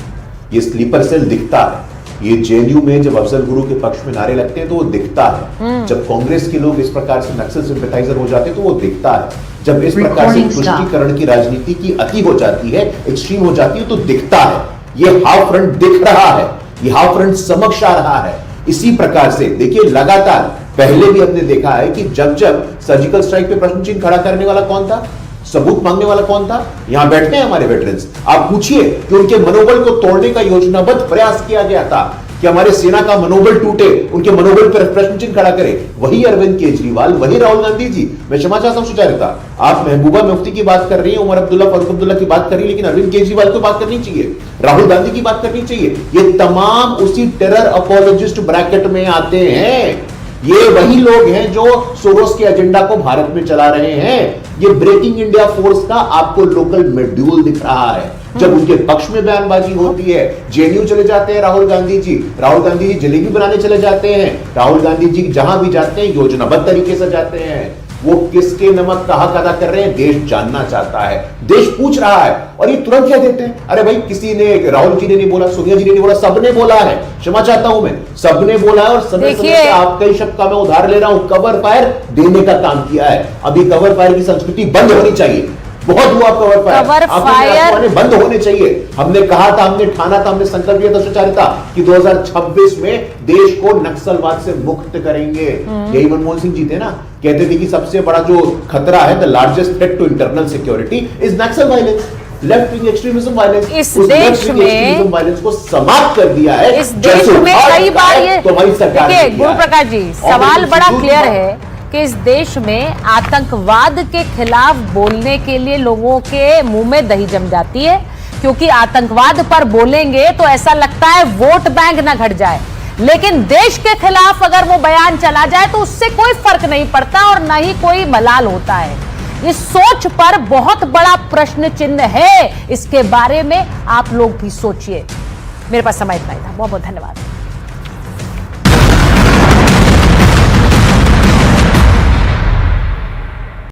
ये स्लीपर सेल दिखता है। ये जेएनयू में जब अफजल गुरु के पक्ष में नारे लगते हैं तो वो दिखता है। जब कांग्रेस के लोग इस प्रकार से नक्सल सिंपैथाइजर हो जाते हैं तो वो दिखता है। जब इस प्रकार से तुष्टीकरण की राजनीति की अति हो जाती है, एक्सट्रीम हो जाती है, तो दिखता है। ये हाफ फ्रंट दिख रहा है, ये हाफ फ्रंट समक्ष आ रहा है। इसी प्रकार से देखिए, लगातार पहले भी हमने देखा है कि जब जब सर्जिकल स्ट्राइक पे प्रश्न चिन्ह खड़ा करने वाला कौन था, सबूत मांगने वाला कौन था, यहां बैठते हैं हमारे वेटरन्स। आप पूछिए कि उनके मनोबल को तोड़ने का योजनाबद्ध प्रयास किया गया था कि हमारे सेना का मनोबल टूटे, उनके मनोबल पर प्रश्न चिन्ह खड़ा करे। वही अरविंद केजरीवाल, वही राहुल गांधी जी। मैं क्षमा चाहता हूं सुचारिता, आप महबूबा मुफ्ती की बात कर रही है, उमर अब्दुल्ला, फारूक अब्दुल्ला की बात कर रही है, लेकिन अरविंद केजरीवाल को बात करनी चाहिए, राहुल गांधी की बात करनी चाहिए। ये तमाम उसी टेरर अपॉलोजिस्ट ब्रैकेट में आते हैं। ये वही लोग हैं जो सोरोस के एजेंडा को भारत में चला रहे हैं। ये ब्रेकिंग इंडिया फोर्स का आपको लोकल मॉड्यूल दिख रहा है। जब उनके पक्ष में बयानबाजी होती है, जेएनयू चले जाते हैं राहुल गांधी जी जलेबी बनाने चले जाते हैं। राहुल गांधी जी जहां भी जाते हैं योजनाबद्ध तरीके से जाते हैं। वो किसके नमक कहा अदा कर रहे हैं, देश जानना चाहता है, देश पूछ रहा है, और ये तुरंत कह देते हैं अरे भाई किसी ने, राहुल जी ने नहीं बोला, सोनिया जी ने नहीं बोला, सबने बोला है। क्षमा चाहता हूं मैं, सबने बोला है। और समय समय से आपका ही शब्द का मैं उधार ले रहा हूं, कवर फायर देने का काम किया है। अभी कवर फायर की संस्कृति बंद होनी चाहिए। बहुत हुआ कवर फायर बंद होने चाहिए। हमने कहा था, हमने ठाना था, हमने संकल्प लिया था सुचारिता कि 2026 में देश को नक्सलवाद से मुक्त करेंगे। यही मनमोहन सिंह जी थे ना, कहते थे कि सबसे बड़ा जो खतरा है, the largest threat to internal security is Naxal violence, left wing extremism violence. इस देश में वायलेंस को समाप्त कर दिया है। इस देश में कई बार ये, देखिए गुरु प्रकाश जी, सवाल बड़ा क्लियर है कि इस देश में आतंकवाद के खिलाफ बोलने के लिए लोगों के मुंह में दही जम जाती है, क्योंकि आतंकवाद पर बोलेंगे तो ऐसा लगता है वोट बैंक ना घट जाए, लेकिन देश के खिलाफ अगर वो बयान चला जाए तो उससे कोई फर्क नहीं पड़ता और ना ही कोई मलाल होता है। इस सोच पर बहुत बड़ा प्रश्न चिन्ह है। इसके बारे में आप लोग भी सोचिए। मेरे पास समय इतना ही था। बहुत बहुत धन्यवाद।